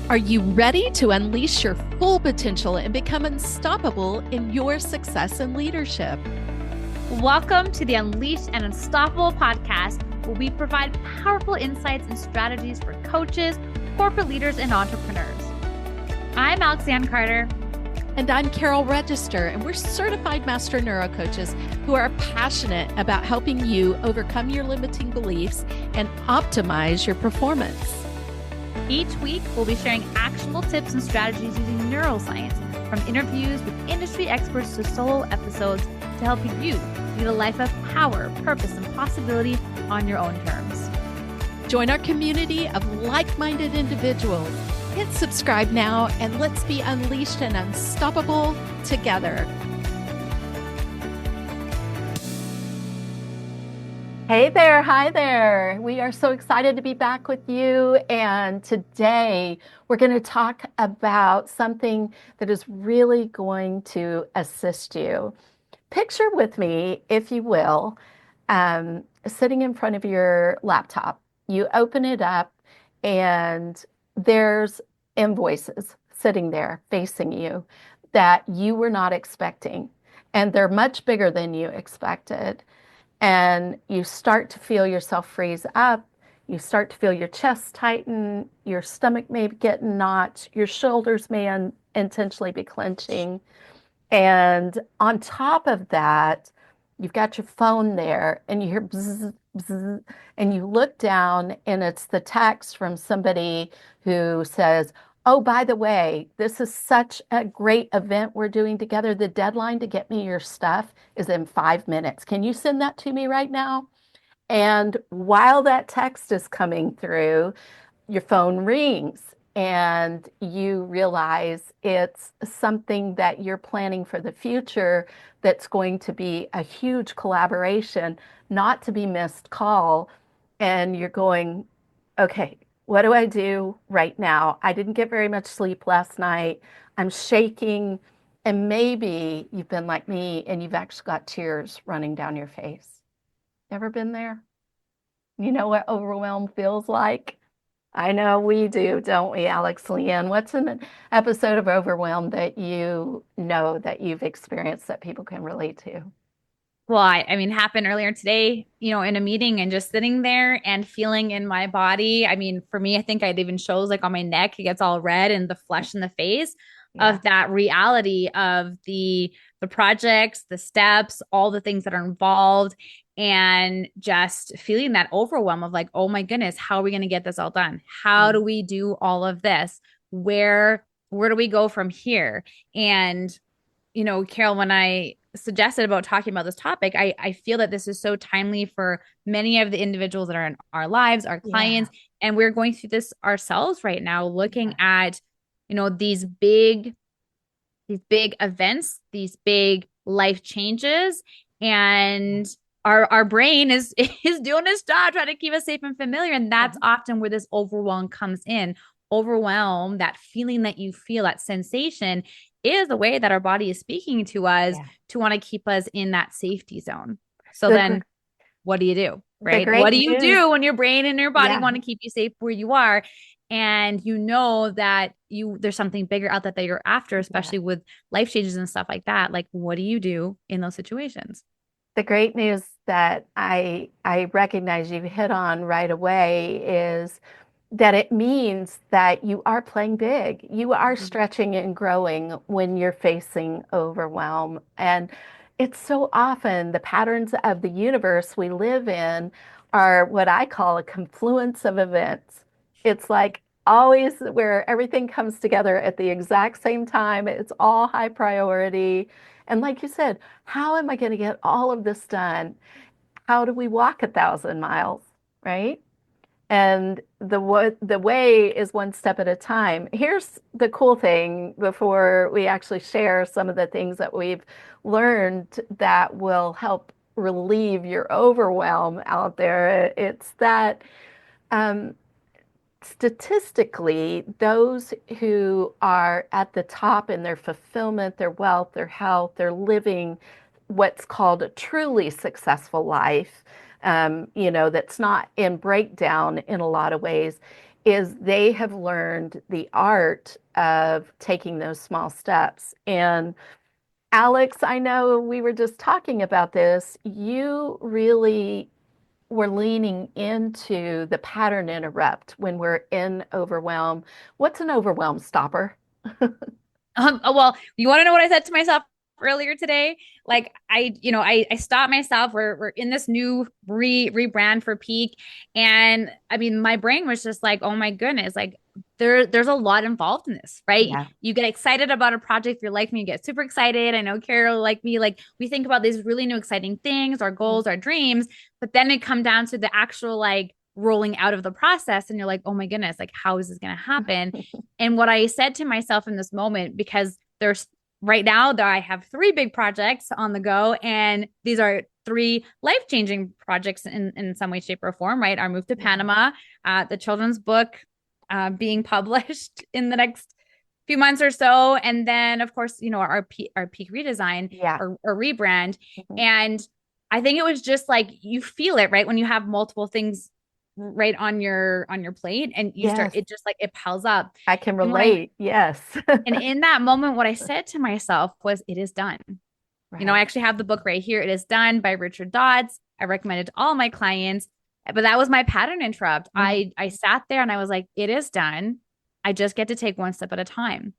Are you ready to unleash your full potential and become unstoppable in your success and leadership? Welcome to the Unleashed and Unstoppable podcast, where we provide powerful insights and strategies for coaches, corporate leaders, and entrepreneurs. I'm Alexanne Carter. And I'm Carol Register, and we're certified master neurocoaches who are passionate about helping you overcome your limiting beliefs and optimize your performance. Each week, we'll be sharing actionable tips and strategies using neuroscience, from interviews with industry experts to solo episodes, to help you lead a life of power, purpose, and possibility on your own terms. Join our community of like-minded individuals. Hit subscribe now, and let's be unleashed and unstoppable together. Hey there, hi there. We are so excited to be back with you. And today we're going to talk about something that is really going to assist you. Picture with me, if you will, sitting in front of your laptop. You open it up and there's invoices sitting there facing you that you were not expecting. And they're much bigger than you expected. And you start to feel yourself freeze up. You start to feel your chest tighten. Your stomach may get notched. Your shoulders may intentionally be clenching. And on top of that, you've got your phone there and you hear bzz, bzz, and you look down and it's the text from somebody who says, "Oh, by the way, this is such a great event we're doing together. The deadline to get me your stuff is in 5 minutes. Can you send that to me right now?" And while that text is coming through, your phone rings and you realize it's something that you're planning for the future that's going to be a huge collaboration, not to be missed call. And you're going, okay, what do I do right now? I didn't get very much sleep last night. I'm shaking. And maybe you've been like me and you've actually got tears running down your face. Ever been there? You know what overwhelm feels like? I know we do, don't we, Alex Leanne? What's an episode of Overwhelm that you know that you've experienced that people can relate to? Well, I mean, happened earlier today, in a meeting and just sitting there and feeling in my body. I mean, for me, I think it even shows like on my neck, it gets all red and the flesh in the face Yeah. of that reality of the projects, the steps, all the things that are involved, and just feeling that overwhelm of like, oh my goodness, how are we going to get this all done? How do we do all of this? Where do we go from here? And Carol, when I suggested about talking about this topic, I feel that this is so timely for many of the individuals that are in our lives, our Yeah. clients, and we're going through this ourselves right now, looking at, these big events, these big life changes, and our brain is is doing its job trying to keep us safe and familiar. And that's often where this overwhelm comes in. Overwhelm, that feeling that you feel, that sensation, is the way that our body is speaking to us Yeah. to want to keep us in that safety zone. So The, gr- then what do you do? the Right? What great do you news. do when your brain and your body Yeah. want to keep you safe where you are? And you know that there's something bigger out there that you're after, Yeah. especially with life changes and stuff like that. Like, what do you do in those situations? The great news that I recognize you hit on right away is that it means that you are playing big. You are stretching and growing when you're facing overwhelm. And it's so often the patterns of the universe we live in are what I call a confluence of events. It's like always where everything comes together at the exact same time. It's all high priority. And like you said, how am I going to get all of this done? How do we walk 1,000 miles, right? And the way is one step at a time. Here's the cool thing before we actually share some of the things that we've learned that will help relieve your overwhelm out there. It's that um, statistically, those who are at the top in their fulfillment, their wealth, their health, they're living what's called a truly successful life, that's not in breakdown in a lot of ways. is they have learned the art of taking those small steps. And Alex, I know we were just talking about this. You really were leaning into the pattern interrupt when we're in overwhelm. What's an overwhelm stopper? Well, you want to know what I said to myself earlier today? Like I stopped myself. We're in this new rebrand for Peak, and I mean, my brain was just like, oh my goodness, like there's a lot involved in this, right? Yeah. You get excited about a project. If you're like me, you get super excited. I know Carol, like me, like we think about these really new exciting things, our goals, our dreams, but then it come down to the actual like rolling out of the process, and you're like, oh my goodness, like how is this going to happen? And what I said to myself in this moment, because there's right now that I have three big projects on the go, and these are three life-changing projects in some way, shape, or form, right? Our move to Panama, the children's book being published in the next few months or so, and then of course, our peak redesign Yeah. or rebrand. Mhm. And I think it was just like you feel it, right? When you have multiple things right on your plate and you start Yes, it just like it piles up. I can And when I relate. Yes. and in that moment, what I said to myself was, it is done. I Right. actually have the book right here. It is done by Richard Dodds. I recommend it to all my clients. But that was my pattern interrupt. Mhm. I sat there and I was like, it is done. I just get to take one step at a time.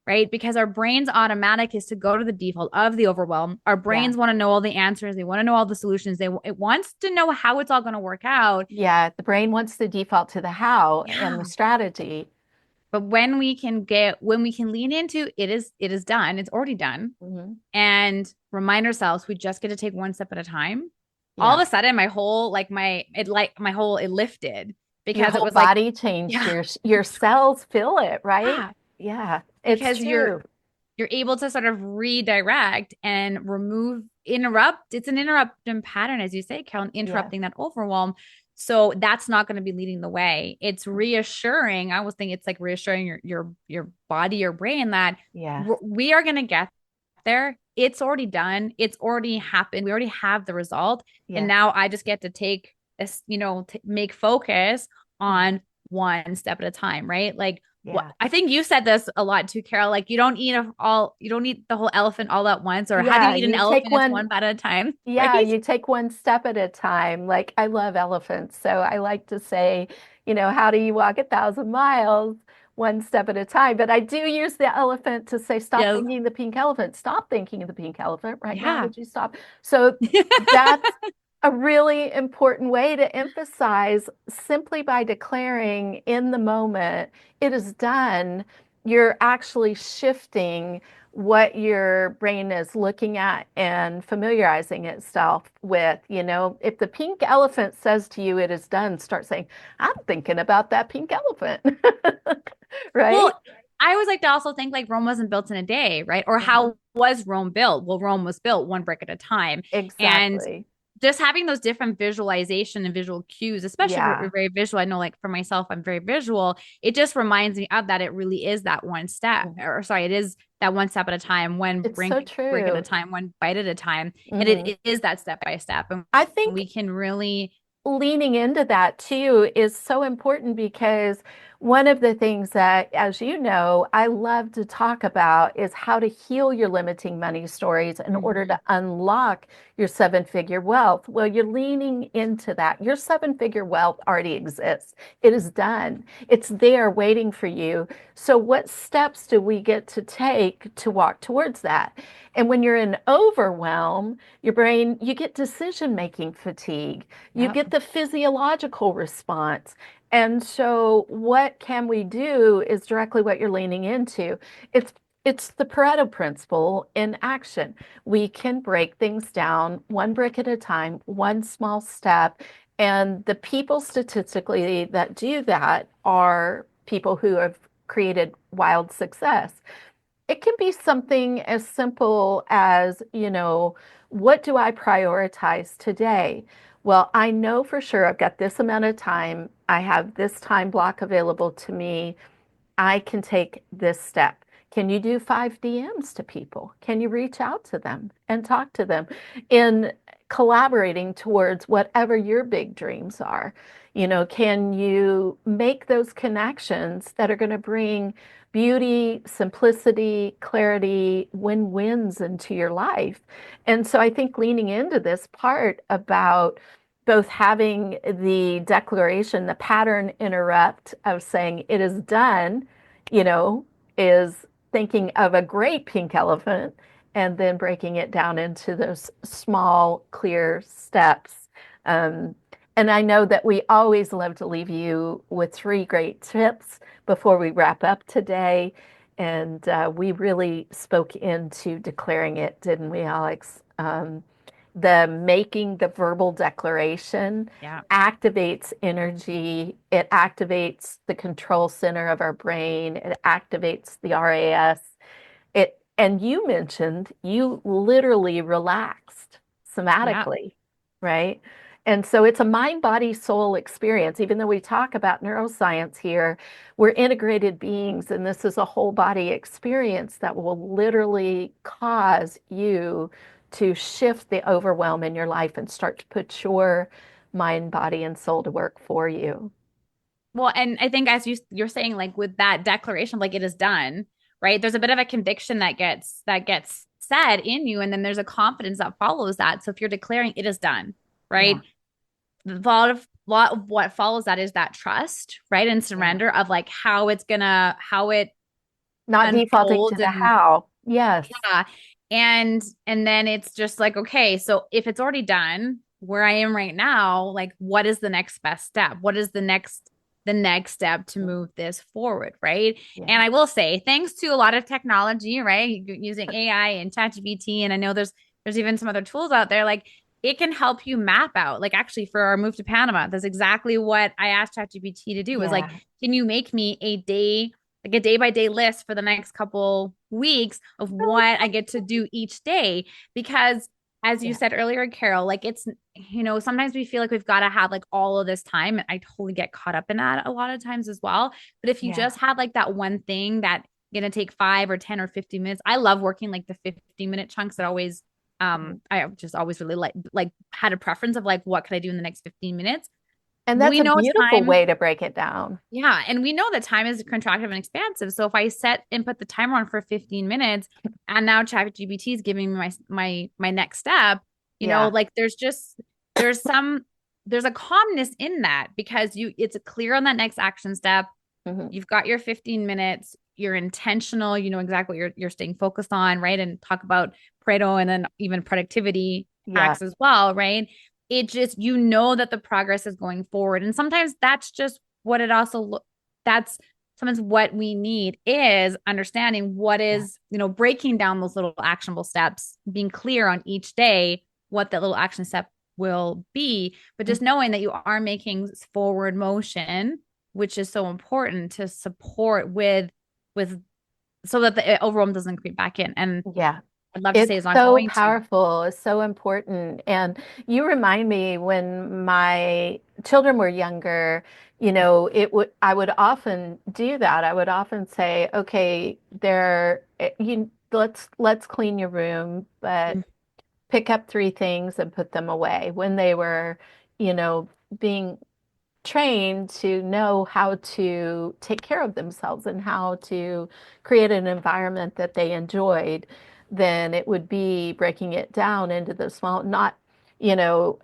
Right. Because our brain's automatic is to go to the default of the overwhelm. Our Yeah. brains want to know all the answers. They want to know all the solutions. It wants to know how it's all going to work out. Yeah. The brain wants to default to the how and the Yeah. strategy. But when we can lean into it is done, it's already done, Mhm. and remind ourselves we just get to take one step at a time. All Yeah. of a sudden my whole it lifted Your because it whole was like, body changed. yeah, Your cells feel it, right? yeah, Yeah. It's because true. you're able to sort of redirect and interrupt. It's an interruption pattern, as you say, Carolyn, Yeah. interrupting that overwhelm. So that's not going to be leading the way. It's reassuring. I always think it's like reassuring your body, your brain that Yes. we are going to get there. It's already done. It's already happened. We already have the result. And Yes. now I just get to take this, make focus Mhm. on one step at a time, right? Like what Yeah. I think you said this a lot too, Carol. Like you don't eat the whole elephant all at once, or how do you Yeah. eat an You take elephant? It's one. one bite at a time, Yeah, right? you take one step at a time. Like I love elephants, so I like to say, how do you walk 1,000 miles? One step at a time. But I do use the elephant to say, stop Yes. thinking the pink elephant. Stop thinking of the pink elephant right now. Yeah. Would you stop? So that's a really important way to emphasize simply by declaring in the moment, it is done. You're actually shifting what your brain is looking at and familiarizing itself with. If the pink elephant says to you, it is done, start saying, I'm thinking about that pink elephant. Right? Well, I always like to also think like Rome wasn't built in a day, right? Or Mhm. how was Rome built? Well, Rome was built one brick at a time. And Exactly. just having those different visualization and visual cues, especially if we're Yeah. very visual. I know, like for myself, I'm very visual. It just reminds me of that. It really is that one step, Mhm. or sorry, it is that one step at a time, one It's so brick at a true. time, one bite at a time. And Mhm. it is that step by step. And I think we can really, leaning into that too is so important because one of the things that, as you know, I love to talk about is how to heal your limiting money stories in order Mhm. to unlock your seven-figure wealth. Well, you're leaning into that. Your seven-figure wealth already exists. It is done. It's there waiting for you. So what steps do we get to take to walk towards that? And when you're in overwhelm, your brain, you get decision-making fatigue. You Yep. get the physiological response. And so what can we do is directly what you're leaning into. It's the Pareto principle in action. We can break things down one brick at a time, one small step. And the people statistically that do that are people who have created wild success. It can be something as simple as, what do I prioritize today? Well, I know for sure I've got this amount of time. I have this time block available to me. I can take this step. Can you do 5 DMs to people? Can you reach out to them and talk to them? In collaborating towards whatever your big dreams are? Can you make those connections that are going to bring beauty, simplicity, clarity, win-wins into your life? And so I think leaning into this part about both having the declaration, the pattern interrupt of saying it is done, you know, is thinking of a great pink elephant and then breaking it down into those small, clear steps. Um, and I know that we always love to leave you with three great tips before we wrap up today. And we really spoke into declaring it, didn't we, Alex? The making the verbal declaration Yeah. activates energy. It activates the control center of our brain. It activates the RAS. And you mentioned you literally relaxed Yeah. somatically, right? And so it's a mind, body, soul experience. Even though we talk about neuroscience here, we're integrated beings, and this is a whole body experience that will literally cause you to shift the overwhelm in your life and start to put your mind, body, and soul to work for you. Well, and I think as you're saying, like with that declaration, like it is done, right? There's a bit of a conviction that gets said in you, and then there's a confidence that follows that. So if you're declaring it is done, Yeah, right? A lot of what follows that is that trust, right? And yeah. surrender of like how it Not defaulting to unfolds the and how. Yes. yeah. And then it's just like, okay, so if it's already done where I am right now, like what is the next best step? What is the next step to move this forward, right? Yeah. And I will say, thanks to a lot of technology, right? Using AI and ChatGPT, and I know there's even some other tools out there, like it can help you map out. Like actually for our move to Panama, that's exactly what I asked ChatGPT to do was like, Yeah. can you make me a day by day list for the next couple weeks of what I get to do each day? Because as you Yeah. said earlier, Carol, like sometimes we feel like we've got to have like all of this time. And I totally get caught up in that a lot of times as well. But if you Yeah. just have like that one thing that gonna take 5 or 10 or 15 minutes, I love working like the 15-minute chunks that always Mhm. I just always really like had a preference of like what could I do in the next 15 minutes. And that's We a know beautiful time way to break it down. yeah, and we know that time is contractive and expansive. So if I set and put the timer on for 15 minutes and now ChatGPT is giving me my next step, Yeah. like there's some there's a calmness in that because it's clear on that next action step. Hmm. You've got your 15 minutes, you're intentional, you know exactly what you're staying focused on, right? And talk about Pareto and then even productivity Yeah. hacks as well, right? It just that the progress is going forward. And sometimes that's just what it also that's sometimes what we need is understanding what Yeah. is, breaking down those little actionable steps, being clear on each day what that little action step will be, but just knowing that you are making forward motion, which is so important to support with so that the overwhelm doesn't creep back in. And Yeah. I'd love to say It's it's not so going to. powerful. It's so important. And you remind me when my children were younger, I would often do that. I would often say, okay, let's clean your room, but pick up three things and put them away when they were, you know, being trained to know how to take care of themselves and how to create an environment that they enjoyed, then it would be breaking it down into the small, not, you know,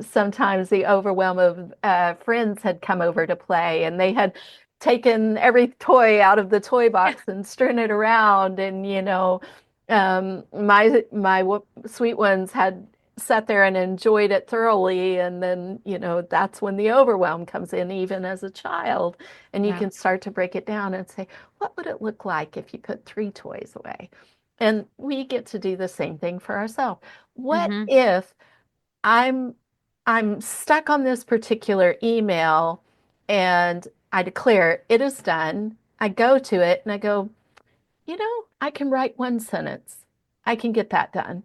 sometimes the overwhelm of friends had come over to play and they had taken every toy out of the toy box and strewn it around and my sweet ones had sat there and enjoyed it thoroughly. And then, that's when the overwhelm comes in, even as a child. And you Yeah. can start to break it down and say, what would it look like if you put three toys away? And we get to do the same thing for ourselves. What Mm-hmm. if I'm I'm stuck on this particular email and I declare it is done. I go to it and I go, I can write one sentence. I can get that done.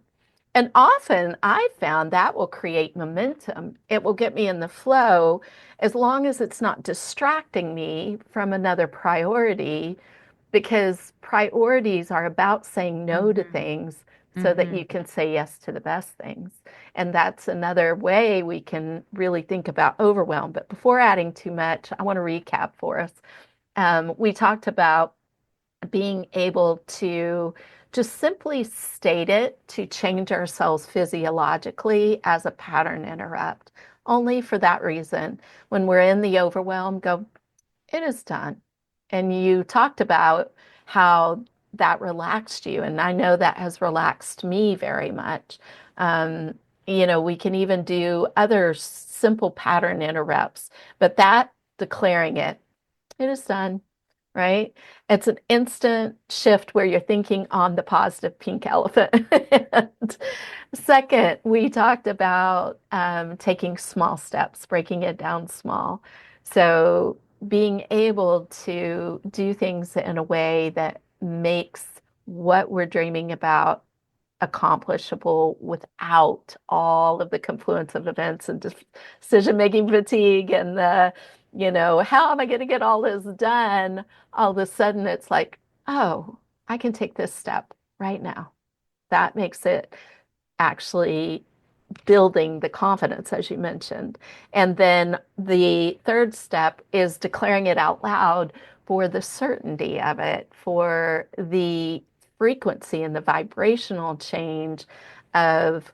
And often I found that will create momentum. It will get me in the flow as long as it's not distracting me from another priority, because priorities are about saying no to Mm-hmm. things so that Hmm. you can say yes to the best things. And that's another way we can really think about overwhelm. But before adding too much, I want to recap for us. We talked about being able to just simply state it to change ourselves physiologically as a pattern interrupt. Only for that reason, when we're in the overwhelm, go, it is done. And you talked about how that relaxed you. And I know that has relaxed me very much. Um, we can even do other simple pattern interrupts, but that declaring it, it is done, right? It's an instant shift where you're thinking on the positive pink elephant. And second, we talked about taking small steps, breaking it down small. So being able to do things in a way that makes what we're dreaming about accomplishable without all of the confluence of events and decision making fatigue and how am I going to get all this done? All of a sudden, it's like, oh, I can take this step right now. That makes it actually building the confidence, as you mentioned. And then the third step is declaring it out loud for the certainty of it, for the frequency and the vibrational change of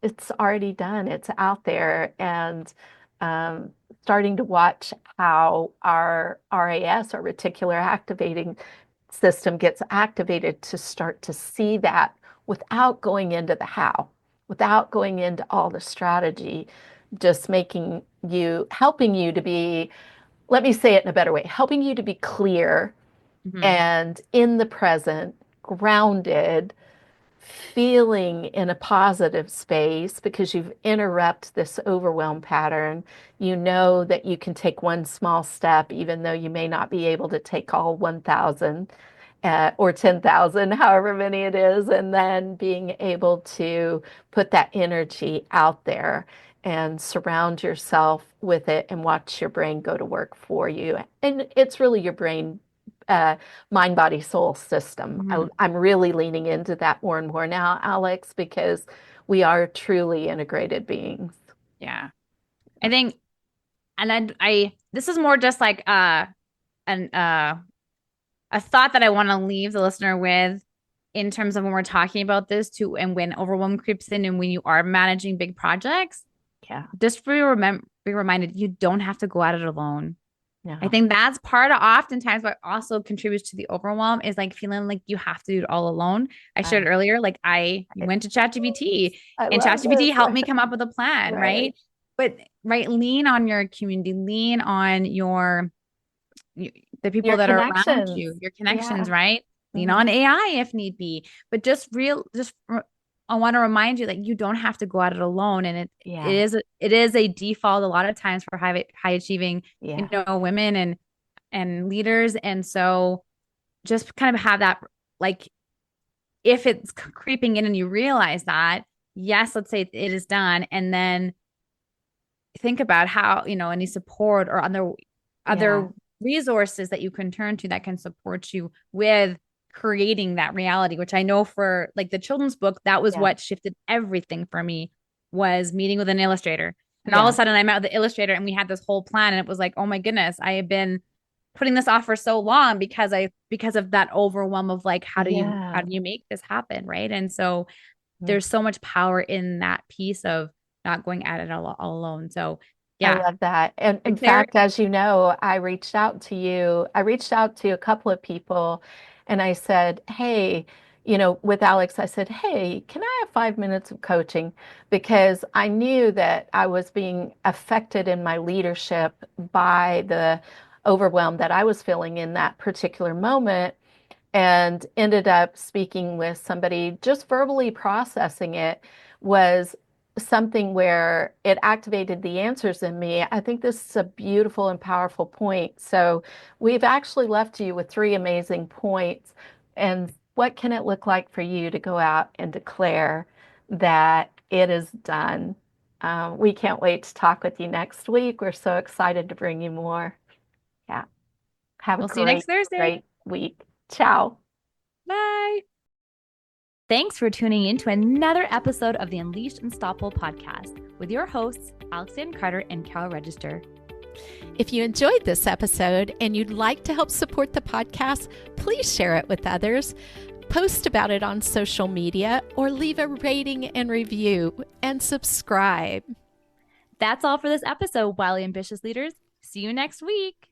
it's already done, it's out there, and um, starting to watch how our RAS, our reticular activating system, gets activated to start to see that without going into the how, without going into all the strategy, just helping you to be, let me say it in a better way, helping you to be clear Hmm. and in the present, grounded, feeling in a positive space because you've interrupted this overwhelm pattern. You know that you can take one small step, even though you may not be able to take all 1,000 or 10,000, however many it is, and then being able to put that energy out there and surround yourself with it and watch your brain go to work for you. And it's really your brain uh, mind, body, soul system. Hmm. I'm really leaning into that more and more now, Alex, because we are truly integrated beings. Yeah. I think, and this is more just like an a thought that I want to leave the listener with in terms of when we're talking about this too, and when overwhelm creeps in and when you are managing big projects, Yeah, just be reminded you don't have to go at it alone. I no, think that's part of oftentimes what also contributes to the overwhelm is like feeling like you have to do it all alone. I shared I, earlier, like I I, went to ChatGPT I and love ChatGPT this. helped me come up with a plan, Right. right? But right, lean on your community, lean on the people Your that are around connections. you, your connections, Yeah. right? Lean Hmm. on AI if need be, but I want to remind you that you don't have to go at it alone, and Yeah. it is a default a lot of times for high achieving, Yeah. women and leaders, and so just kind of have that like if it's creeping in and you realize that, yes, let's say it is done, and then think about how, any support or Yeah. other resources that you can turn to that can support you with creating that reality, which I know for like the children's book, that was Yeah. what shifted everything for me was meeting with an illustrator. And all of Yeah. a sudden I met with the illustrator and we had this whole plan and it was like, oh my goodness, I have been putting this off for so long because of that overwhelm of like how Yeah. do you make this happen, right? And so Mm. there's so much power in that piece of not going at it all alone. So I yeah, love that. And in Claire. fact, as you know, I reached out to you. I reached out to a couple of people and I said, hey, with Alex, I said, hey, can I have 5 minutes of coaching? Because I knew that I was being affected in my leadership by the overwhelm that I was feeling in that particular moment and ended up speaking with somebody, just verbally processing it was something where it activated the answers in me. I think this is a beautiful and powerful point. So we've actually left you with three amazing points. And what can it look like for you to go out and declare that it is done? We can't wait to talk with you next week. We're so excited to bring you more. Yeah. Have a We'll see you next great, Thursday. great week. Ciao. Bye. Thanks for tuning in to another episode of the Unleashed Unstoppable podcast with your hosts, Alexandra Carter and Carol Register. If you enjoyed this episode and you'd like to help support the podcast, please share it with others, post about it on social media, or leave a rating and review and subscribe. That's all for this episode, Wildly Ambitious Leaders. See you next week.